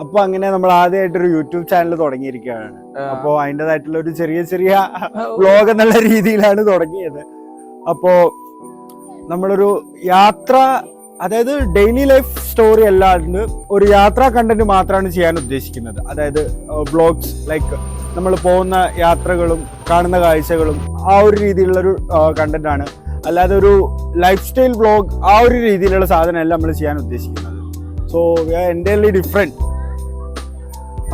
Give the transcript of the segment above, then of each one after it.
അപ്പൊ അങ്ങനെ നമ്മൾ ആദ്യമായിട്ടൊരു യൂട്യൂബ് ചാനൽ തുടങ്ങിയിരിക്കുകയാണ്. അപ്പോ അതിൻ്റെതായിട്ടുള്ള ഒരു ചെറിയ ചെറിയ വ്ലോഗ് എന്നുള്ള രീതിയിലാണ് തുടങ്ങിയത്. അപ്പോ നമ്മളൊരു യാത്ര, അതായത് ഡെയിലി ലൈഫ് സ്റ്റോറി അല്ലാണ്ട് ഒരു യാത്രാ കണ്ടന്റ് മാത്രമാണ് ചെയ്യാൻ ഉദ്ദേശിക്കുന്നത്. അതായത് വ്ലോഗ്സ്, ലൈക്ക് നമ്മൾ പോകുന്ന യാത്രകളും കാണുന്ന കാഴ്ചകളും ആ ഒരു രീതിയിലുള്ളൊരു കണ്ടന്റ് ആണ്. അല്ലാതെ ഒരു ലൈഫ് സ്റ്റൈൽ വ്ലോഗ് ആ ഒരു രീതിയിലുള്ള സാധനമല്ല നമ്മൾ ചെയ്യാൻ ഉദ്ദേശിക്കുന്നത്. So entirely different.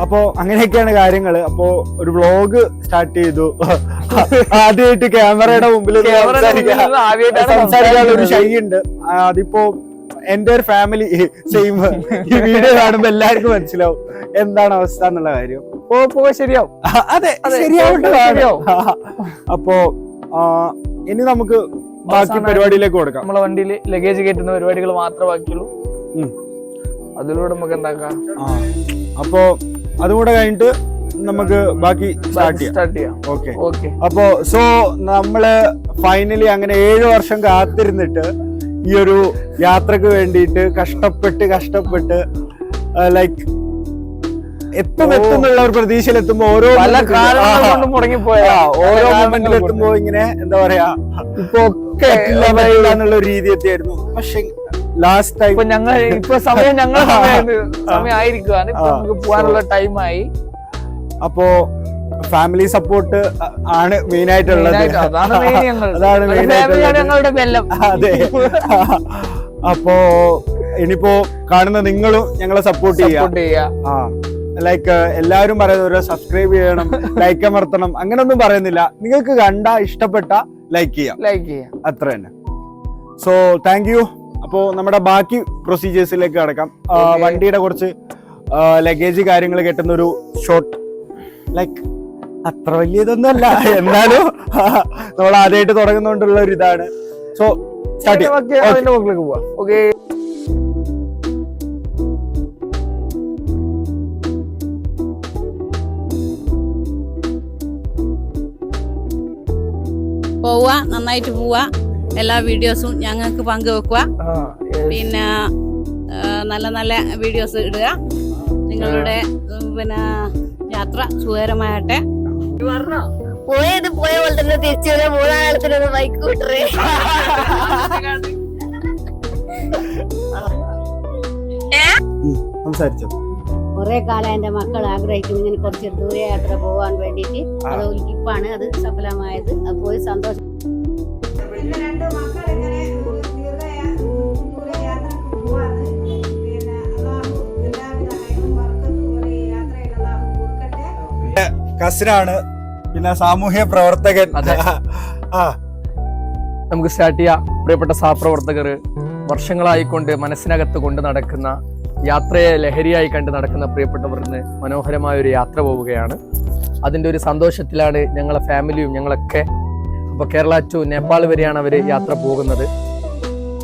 അപ്പോ അങ്ങനെയൊക്കെയാണ് കാര്യങ്ങൾ. അപ്പോ ഒരു വ്ലോഗ് സ്റ്റാർട്ട് ചെയ്തു. ആദ്യമായിട്ട് ക്യാമറയുടെ മുമ്പിൽ സംസാരിക്കാനുള്ള ഒരു ഷൈ ഉണ്ട്. അതിപ്പോ എന്റെ ഒരു ഫാമിലി സെയിം ഈ വീഡിയോ കാണുമ്പോ എല്ലാവർക്കും മനസ്സിലാവും എന്താണ് അവസ്ഥ എന്നുള്ള കാര്യം. ശരിയാവും. അതെ, ശരിയാവും. അപ്പോ ഇനി നമുക്ക് ബാക്കി പരിപാടിയിലേക്ക് കൊടുക്കാം. നമ്മളെ വണ്ടിയിൽ ലഗേജ് കയറ്റുന്ന പരിപാടികൾ മാത്രമേ ബാക്കിയുള്ളൂ. അതിലൂടെ നമുക്ക് എന്താക്കാം. അപ്പോ അതുകൂടെ കഴിഞ്ഞിട്ട് നമുക്ക് ബാക്കി സ്റ്റാർട്ട് ചെയ്യാം. ഓക്കെ. അപ്പോ സോ നമ്മള് ഫൈനലി അങ്ങനെ 7 വർഷം കാത്തിരുന്നിട്ട് ഈ ഒരു യാത്രക്ക് വേണ്ടിയിട്ട് കഷ്ടപ്പെട്ട് ലൈക്ക് എത്തുന്നുള്ള ഒരു പ്രതീക്ഷയിൽ എത്തുമ്പോ ഓരോ മൊമെന്റിൽ എത്തുമ്പോ ഇങ്ങനെ എന്താ പറയാ ഇപ്പൊ ഒക്കെ എന്നുള്ള ഒരു രീതി എത്തിയായിരുന്നു. പക്ഷെ ലാസ്റ്റ് ടൈം സമയമായിരിക്കുകയാണ്, നമുക്ക് പോകാനുള്ള ടൈമായി. അപ്പോ ഫാമിലി സപ്പോർട്ട് ആണ് മെയിൻ ആയിട്ടുള്ളത്. അതാണ് മെയിൻ ആയിട്ടുള്ളത്. അതെ. അപ്പോ ഇനിയിപ്പോ കാണുന്ന നിങ്ങളും ഞങ്ങളെ സപ്പോർട്ട് ചെയ്യാ. ലൈക്ക് എല്ലാവരും പറയുന്നത് സബ്സ്ക്രൈബ് ചെയ്യണം, ലൈക്ക് അമർത്തണം, അങ്ങനൊന്നും പറയുന്നില്ല. നിങ്ങൾക്ക് കണ്ട ഇഷ്ടപ്പെട്ട ലൈക്ക് ചെയ്യാം, അത്ര തന്നെ. So thank you. അപ്പോ നമ്മുടെ ബാക്കി പ്രൊസീജിയേഴ്സിലേക്ക് കടക്കാം. വണ്ടിയുടെ കുറച്ച് ലഗേജ് കാര്യങ്ങൾ കെട്ടുന്ന ഒരു ഷോട്ട്, ലൈക്ക് അത്ര വലിയതൊന്നുമല്ല, എന്നാലും നമ്മൾ ആദ്യമായിട്ട് തുടങ്ങുന്നോണ്ടുള്ള ഒരു ഇതാണ്. സോ സ്റ്റാർട്ട് ചെയ്യാം. പോവാ, നന്നായിട്ട് പോവാ. എല്ലാ വീഡിയോസും ഞങ്ങൾക്ക് പങ്കുവെക്കുക. പിന്നെ നല്ല നല്ല വീഡിയോസ് ഇടുക. നിങ്ങളുടെ പിന്നെ യാത്ര സുഖകരമാകട്ടെ. പോയത് പോയ പോലെ തന്നെ തിരിച്ചു വരാൻ മൂന്നാളത്തിനൊന്ന് ബൈക്ക് കൂട്ടറേ. കുറെ കാലം എന്റെ മക്കൾ ആഗ്രഹിക്കുന്നു ഇങ്ങനെ കുറച്ച് ദൂരയാത്ര പോകാൻ വേണ്ടിയിട്ട്. അത് ഇപ്പാണ് അത് സഫലമായത്. അത് പോയി സന്തോഷം. കസിനാണ്, പിന്നെ സാമൂഹ്യ പ്രവർത്തകൻ. നമുക്ക് സ്റ്റാർട്ട് ചെയ്യാം. പ്രിയപ്പെട്ട സഹപ്രവർത്തകർ, വർഷങ്ങളായിക്കൊണ്ട് മനസ്സിനകത്ത് കൊണ്ട് നടക്കുന്ന യാത്രയെ ലഹരിയായി കണ്ട് നടക്കുന്ന പ്രിയപ്പെട്ടവർ ഇന്ന് മനോഹരമായ ഒരു യാത്ര പോവുകയാണ്. അതിൻ്റെ ഒരു സന്തോഷത്തിലാണ് ഞങ്ങളെ ഫാമിലിയും ഞങ്ങളൊക്കെ. അപ്പോൾ കേരള ടു നേപ്പാൾ വരെയാണ് അവർ യാത്ര പോകുന്നത്.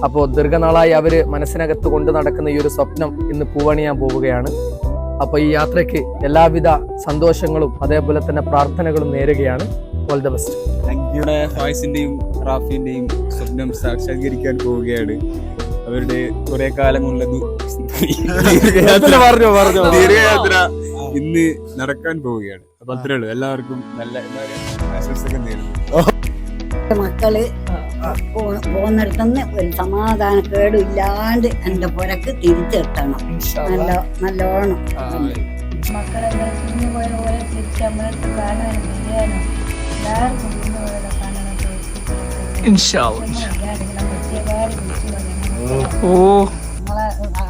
അപ്പോൾ ദീർഘനാളായി അവർ മനസ്സിനകത്ത് കൊണ്ട് നടക്കുന്ന ഈ ഒരു സ്വപ്നം ഇന്ന് പൂവണിയാൻ പോവുകയാണ്. അപ്പോൾ ഈ യാത്രയ്ക്ക് എല്ലാവിധ സന്തോഷങ്ങളും അതേപോലെ തന്നെ പ്രാർത്ഥനകളും നേരുകയാണ്. All the best. ഫായിസിന്റെയും റാഫിന്റെയും സ്വപ്നം സാക്ഷാത്കരിക്കാൻ പോവുകയാണ്. അവരുടെ കുറെ കാലം കൊണ്ടത് ദീർഘയാത്ര ഇന്ന് നടക്കാൻ പോവുകയാണ്. അപ്പൊ അത്രേ ഉള്ളൂ. എല്ലാവർക്കും നല്ല ആശംസകൾ നേരുന്നു. മക്കള് പോകുന്നിടത്തുനിന്ന് ഒരു സമാധാനക്കേടും ഇല്ലാണ്ട് എന്റെ പുരക്ക് തിരിച്ചെത്തണം. നല്ലോണം മക്കളെല്ലാം തിരിഞ്ഞു പോയ പോലെ തിരിച്ച് നമ്മളെടുത്ത് കാണാനും ചെയ്യാനും എല്ലാവർക്കും തിരിഞ്ഞു പോയതെ കാണാനൊക്കെ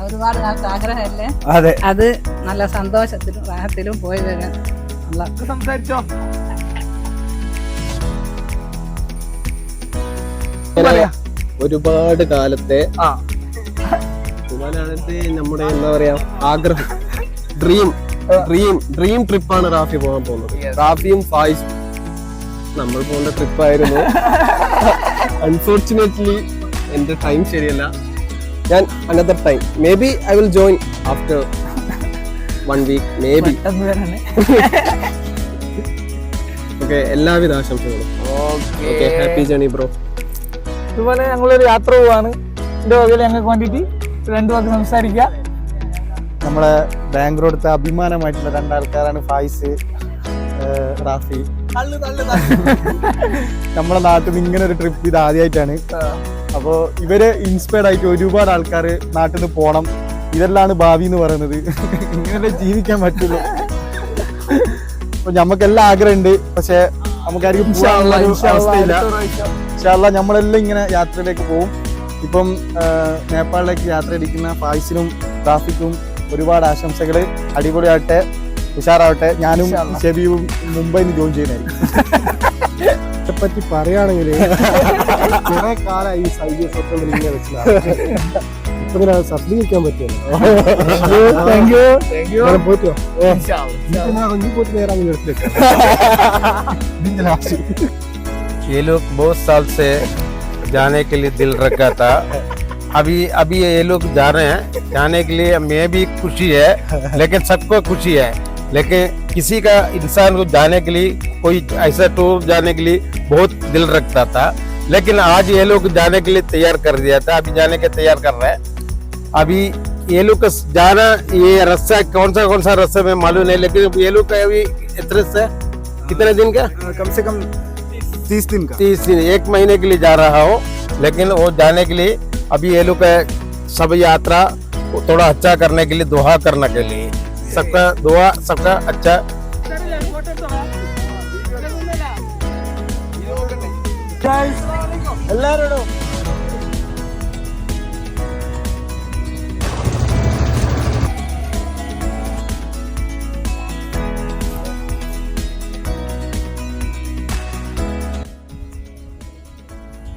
ഒരുപാട് കാലത്ത് ആഗ്രഹമല്ലേ. അത് നല്ല സന്തോഷത്തിലും റാഹത്തിലും പോയി വരാൻ. സംസാരിച്ചോ. ഒരുപാട് കാലത്തെ നമ്മുടെ എന്താ പറയാ ആഗ്രഹം, ഡ്രീം ട്രിപ്പാണ് റാഫി പോകാൻ പോകുന്നത്. റാഫിയും ഫായിസും നമ്മൾ പോകേണ്ട ട്രിപ്പായിരുന്നു. അൺഫോർച്ചുനേറ്റ്ലി എന്റെ ടൈം ശരിയല്ല. ഞാൻ another time may be I will join after 1 week may be. Okay, എല്ലാവിധ ആശംസകളും. Okay, happy journey bro. ഇതുപോലെ ഞങ്ങളൊരു യാത്ര പോവാണ്. എന്റെ വകയിൽ ഞങ്ങൾക്ക് വേണ്ടിയിട്ട് 2 വാക്ക് സംസാരിക്കാം. നമ്മളെ ബാംഗ്ലൂരത്തെ അഭിമാനമായിട്ടുള്ള രണ്ടാൾക്കാരാണ് ഫായിസ്, റാഫി. നമ്മളെ നാട്ടിൽ നിന്ന് ഇങ്ങനെ ഒരു ട്രിപ്പ് ഇത് ആദ്യമായിട്ടാണ്. അപ്പോൾ ഇവര് ഇൻസ്പയർഡ് ആയിട്ട് ഒരുപാട് ആൾക്കാർ നാട്ടിൽ നിന്ന് പോണം, ഇതെല്ലാം ഭാവി എന്ന് പറയുന്നത്. ഇങ്ങനെ ജീവിക്കാൻ പറ്റുള്ളൂ. അപ്പൊ ഞമ്മക്കെല്ലാം ആഗ്രഹമുണ്ട്, പക്ഷെ നമുക്കായിരിക്കും അവസ്ഥയില്ല. പക്ഷെ നമ്മളെല്ലാം ഇങ്ങനെ യാത്രയിലേക്ക് പോകും. ഇപ്പം നേപ്പാളിലേക്ക് യാത്ര അടിക്കുന്ന ഫായിസിനും റാഫിക്കും ഒരുപാട് ആശംസകൾ. അടിപൊളിയാവട്ടെ, ഉഷാറാവട്ടെ. ഞാനും ഷെബിയും മുംബൈയിൽ നിന്ന് ജോയിൻ ചെയ്യുന്നതായിരിക്കും. പറ്റി പറയുകയാണെങ്കിൽ കുറെ കാലമായി ഈ സൈഡിൽ ഇങ്ങനെ വെച്ചില്ല. ഇപ്പൊ സഫലീകരിക്കാൻ പറ്റുമല്ലോ. പോയിട്ടോ നീ പോയിട്ട് നേരെ അങ്ങ് എടുത്തേക്കാം. ये लोग बहुत साल से जाने के लिए दिल रखा था. अभी ये लोग जा रहे हैं. जाने के लिए मैं भी खुशी है, लेकिन सबको खुशी है. लेकिन किसी का इंसान को जाने के लिए, कोई ऐसा टूर जाने के लिए बहुत दिल रखता था. लेकिन आज ये लोग जाने के लिए तैयार कर दिया था. अभी जाने के तैयार कर रहे हैं. अभी ये लोग का जाना, ये रास्ता कौन सा रास्ता में मालूम नहीं, लेकिन ये लोग का अभी इतने से कितने दिन का, कम से कम 30 दिन का, 30 दिन, 1 महीने के लिए जा रहा हो. लेकिन वो जाने के लिए अभी ये लोग का सब यात्रा थोड़ा अच्छा करने के लिए, दुआ करने के लिए, सबका दुआ, सबका अच्छा. എല്ലാവരോടും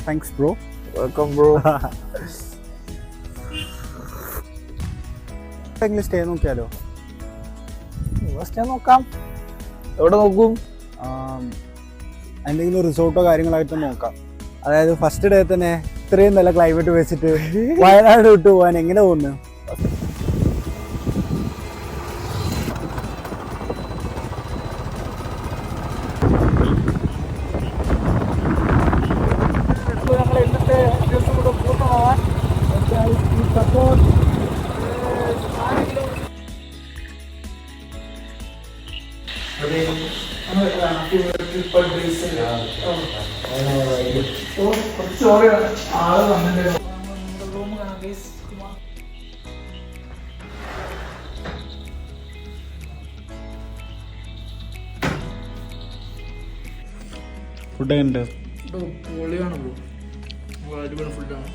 താങ്ക്സ് ബ്രോ. Welcome bro. എങ്കിലും സ്റ്റേ നോക്കിയാലോ? സ്റ്റേ നോക്കാം. എവിടെ നോക്കും? എന്തെങ്കിലും റിസോർട്ടോ കാര്യങ്ങളായിട്ട് നോക്കാം. അതായത് ഫസ്റ്റ് ഡേ തന്നെ ഇത്രയും നല്ല ക്ലൈമറ്റ് വെച്ചിട്ട് വയനാട് വിട്ടു പോകാൻ എങ്ങനെ തോന്നുന്നു? ഫുഡ് ഉണ്ട്. പൊളിയാണ് ബ്രോ, അടിപൊളി ഫുഡാണ്.